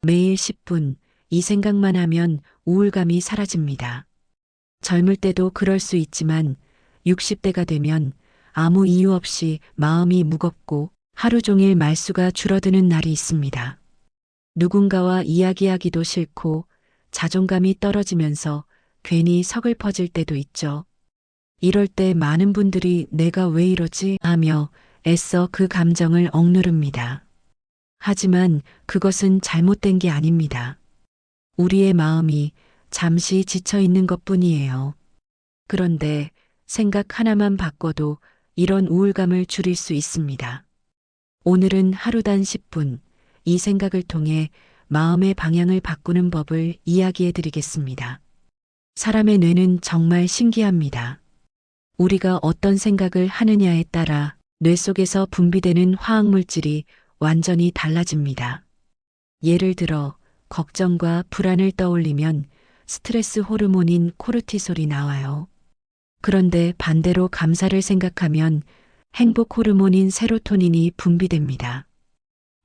매일 10분, 이 생각만 하면 우울감이 사라집니다. 젊을 때도 그럴 수 있지만 60대가 되면 아무 이유 없이 마음이 무겁고 하루 종일 말수가 줄어드는 날이 있습니다. 누군가와 이야기하기도 싫고 자존감이 떨어지면서 괜히 서글퍼질 때도 있죠. 이럴 때 많은 분들이 내가 왜 이러지 하며 애써 그 감정을 억누릅니다. 하지만 그것은 잘못된 게 아닙니다. 우리의 마음이 잠시 지쳐 있는 것뿐이에요. 그런데 생각 하나만 바꿔도 이런 우울감을 줄일 수 있습니다. 오늘은 하루단 10분, 이 생각을 통해 마음의 방향을 바꾸는 법을 이야기해 드리겠습니다. 사람의 뇌는 정말 신기합니다. 우리가 어떤 생각을 하느냐에 따라 뇌 속에서 분비되는 화학물질이 완전히 달라집니다. 예를 들어 걱정과 불안을 떠올리면 스트레스 호르몬인 코르티솔이 나와요. 그런데 반대로 감사를 생각하면 행복 호르몬인 세로토닌이 분비됩니다.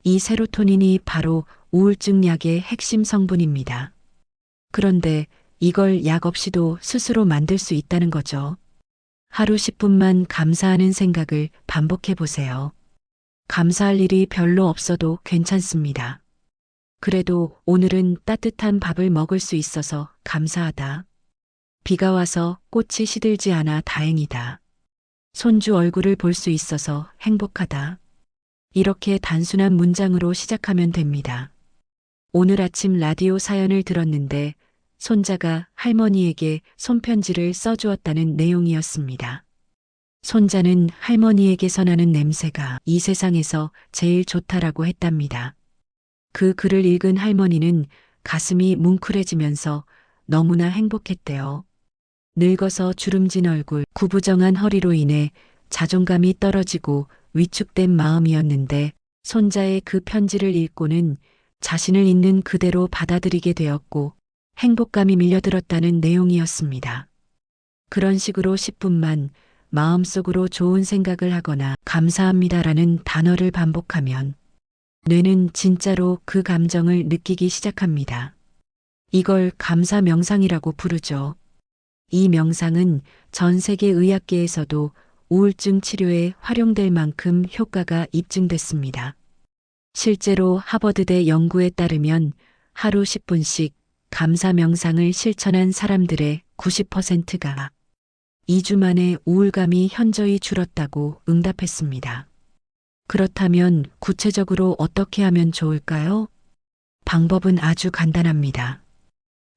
이 세로토닌이 바로 우울증 약의 핵심 성분입니다. 그런데 이걸 약 없이도 스스로 만들 수 있다는 거죠. 하루 10분만 감사하는 생각을 반복해 보세요. 감사할 일이 별로 없어도 괜찮습니다. 그래도 오늘은 따뜻한 밥을 먹을 수 있어서 감사하다. 비가 와서 꽃이 시들지 않아 다행이다. 손주 얼굴을 볼 수 있어서 행복하다. 이렇게 단순한 문장으로 시작하면 됩니다. 오늘 아침 라디오 사연을 들었는데 손자가 할머니에게 손편지를 써주었다는 내용이었습니다. 손자는 할머니에게서 나는 냄새가 이 세상에서 제일 좋다라고 했답니다. 그 글을 읽은 할머니는 가슴이 뭉클해지면서 너무나 행복했대요. 늙어서 주름진 얼굴, 구부정한 허리로 인해 자존감이 떨어지고 위축된 마음이었는데 손자의 그 편지를 읽고는 자신을 있는 그대로 받아들이게 되었고 행복감이 밀려들었다는 내용이었습니다. 그런 식으로 10분만 마음속으로 좋은 생각을 하거나 감사합니다라는 단어를 반복하면 뇌는 진짜로 그 감정을 느끼기 시작합니다. 이걸 감사 명상이라고 부르죠. 이 명상은 전 세계 의학계에서도 우울증 치료에 활용될 만큼 효과가 입증됐습니다. 실제로 하버드대 연구에 따르면 하루 10분씩 감사 명상을 실천한 사람들의 90%가 2주 만에 우울감이 현저히 줄었다고 응답했습니다. 그렇다면 구체적으로 어떻게 하면 좋을까요? 방법은 아주 간단합니다.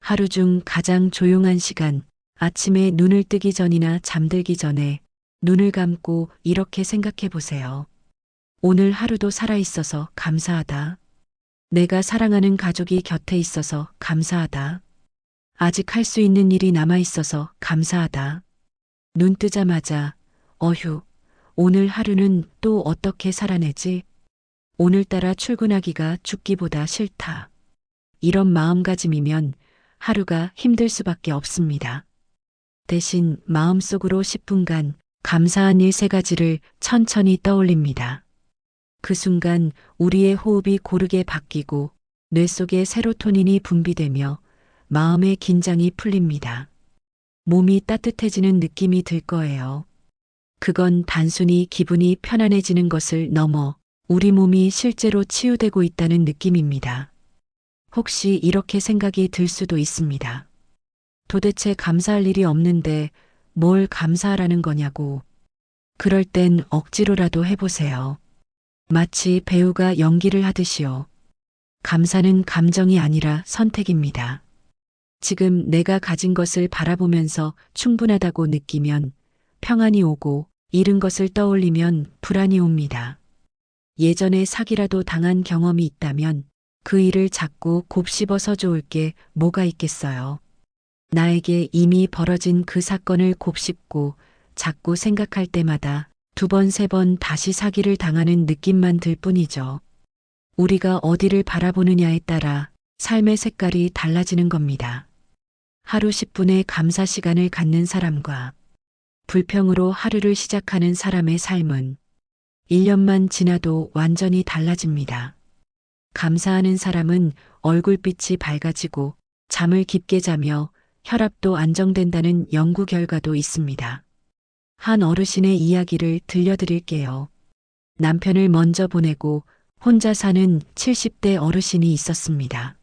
하루 중 가장 조용한 시간, 아침에 눈을 뜨기 전이나 잠들기 전에 눈을 감고 이렇게 생각해 보세요. 오늘 하루도 살아있어서 감사하다. 내가 사랑하는 가족이 곁에 있어서 감사하다. 아직 할 수 있는 일이 남아있어서 감사하다. 눈 뜨자마자 어휴, 오늘 하루는 또 어떻게 살아내지? 오늘따라 출근하기가 죽기보다 싫다. 이런 마음가짐이면 하루가 힘들 수밖에 없습니다. 대신 마음속으로 10분간 감사한 일 3가지를 천천히 떠올립니다. 그 순간 우리의 호흡이 고르게 바뀌고 뇌 속에 세로토닌이 분비되며 마음의 긴장이 풀립니다. 몸이 따뜻해지는 느낌이 들 거예요. 그건 단순히 기분이 편안해지는 것을 넘어 우리 몸이 실제로 치유되고 있다는 느낌입니다. 혹시 이렇게 생각이 들 수도 있습니다. 도대체 감사할 일이 없는데 뭘 감사하라는 거냐고. 그럴 땐 억지로라도 해보세요. 마치 배우가 연기를 하듯이요. 감사는 감정이 아니라 선택입니다. 지금 내가 가진 것을 바라보면서 충분하다고 느끼면 평안이 오고 잃은 것을 떠올리면 불안이 옵니다. 예전에 사기라도 당한 경험이 있다면 그 일을 자꾸 곱씹어서 좋을 게 뭐가 있겠어요. 나에게 이미 벌어진 그 사건을 곱씹고 자꾸 생각할 때마다 2번, 3번 다시 사기를 당하는 느낌만 들 뿐이죠. 우리가 어디를 바라보느냐에 따라 삶의 색깔이 달라지는 겁니다. 하루 10분의 감사 시간을 갖는 사람과 불평으로 하루를 시작하는 사람의 삶은 1년만 지나도 완전히 달라집니다. 감사하는 사람은 얼굴빛이 밝아지고 잠을 깊게 자며 혈압도 안정된다는 연구 결과도 있습니다. 한 어르신의 이야기를 들려드릴게요. 남편을 먼저 보내고 혼자 사는 70대 어르신이 있었습니다.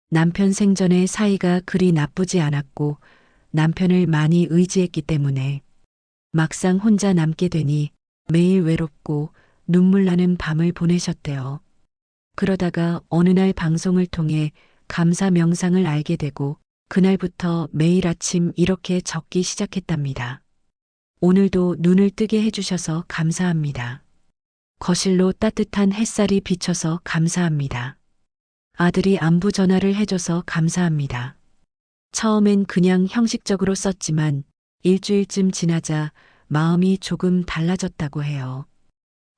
남편 생전에 사이가 그리 나쁘지 않았고 남편을 많이 의지했기 때문에 막상 혼자 남게 되니 매일 외롭고 눈물 나는 밤을 보내셨대요. 그러다가 어느 날 방송을 통해 감사 명상을 알게 되고 그날부터 매일 아침 이렇게 적기 시작했답니다. 오늘도 눈을 뜨게 해주셔서 감사합니다. 거실로 따뜻한 햇살이 비쳐서 감사합니다. 아들이 안부 전화를 해줘서 감사합니다. 처음엔 그냥 형식적으로 썼지만 일주일쯤 지나자 마음이 조금 달라졌다고 해요.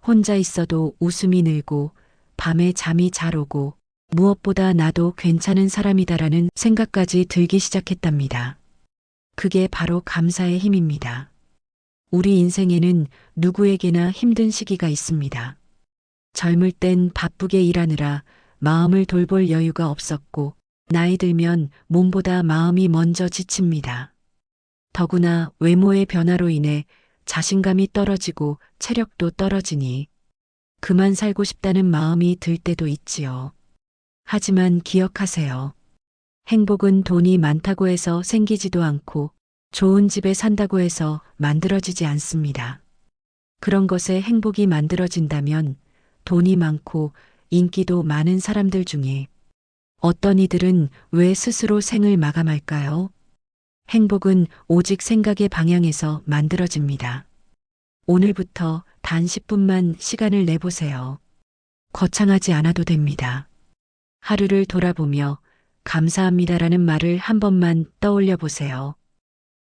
혼자 있어도 웃음이 늘고 밤에 잠이 잘 오고 무엇보다 나도 괜찮은 사람이다라는 생각까지 들기 시작했답니다. 그게 바로 감사의 힘입니다. 우리 인생에는 누구에게나 힘든 시기가 있습니다. 젊을 땐 바쁘게 일하느라 마음을 돌볼 여유가 없었고 나이 들면 몸보다 마음이 먼저 지칩니다. 더구나 외모의 변화로 인해 자신감이 떨어지고 체력도 떨어지니 그만 살고 싶다는 마음이 들 때도 있지요. 하지만 기억하세요. 행복은 돈이 많다고 해서 생기지도 않고 좋은 집에 산다고 해서 만들어지지 않습니다. 그런 것에 행복이 만들어진다면 돈이 많고 인기도 많은 사람들 중에 어떤 이들은 왜 스스로 생을 마감할까요? 행복은 오직 생각의 방향에서 만들어집니다. 오늘부터 단 10분만 시간을 내보세요. 거창하지 않아도 됩니다. 하루를 돌아보며 감사합니다라는 말을 한 번만 떠올려 보세요.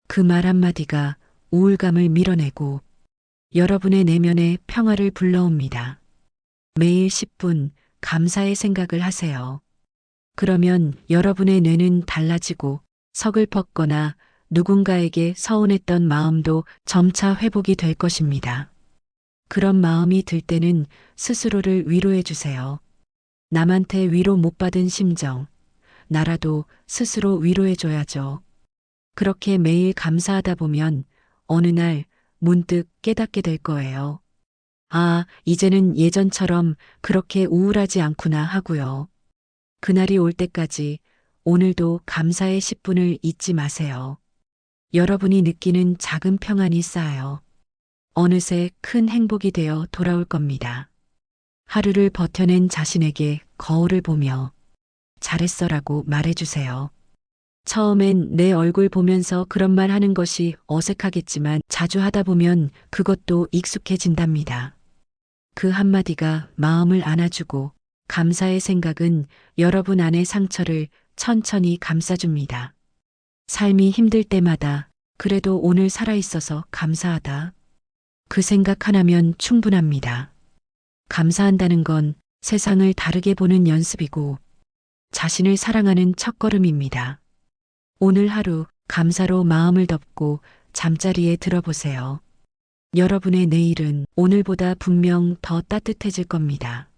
그 말 한마디가 우울감을 밀어내고 여러분의 내면에 평화를 불러옵니다. 매일 10분 감사의 생각을 하세요. 그러면 여러분의 뇌는 달라지고 서글펐거나 누군가에게 서운했던 마음도 점차 회복이 될 것입니다. 그런 마음이 들 때는 스스로를 위로해 주세요. 남한테 위로 못 받은 심정, 나라도 스스로 위로해 줘야죠. 그렇게 매일 감사하다 보면 어느 날 문득 깨닫게 될 거예요. 아, 이제는 예전처럼 그렇게 우울하지 않구나 하고요. 그날이 올 때까지 오늘도 감사의 10분을 잊지 마세요. 여러분이 느끼는 작은 평안이 쌓여 어느새 큰 행복이 되어 돌아올 겁니다. 하루를 버텨낸 자신에게 거울을 보며 잘했어라고 말해주세요. 처음엔 내 얼굴 보면서 그런 말 하는 것이 어색하겠지만 자주 하다 보면 그것도 익숙해진답니다. 그 한마디가 마음을 안아주고 감사의 생각은 여러분 안의 상처를 천천히 감싸줍니다. 삶이 힘들 때마다 그래도 오늘 살아있어서 감사하다. 그 생각 하나면 충분합니다. 감사한다는 건 세상을 다르게 보는 연습이고 자신을 사랑하는 첫걸음입니다. 오늘 하루 감사로 마음을 덮고 잠자리에 들어보세요. 여러분의 내일은 오늘보다 분명 더 따뜻해질 겁니다.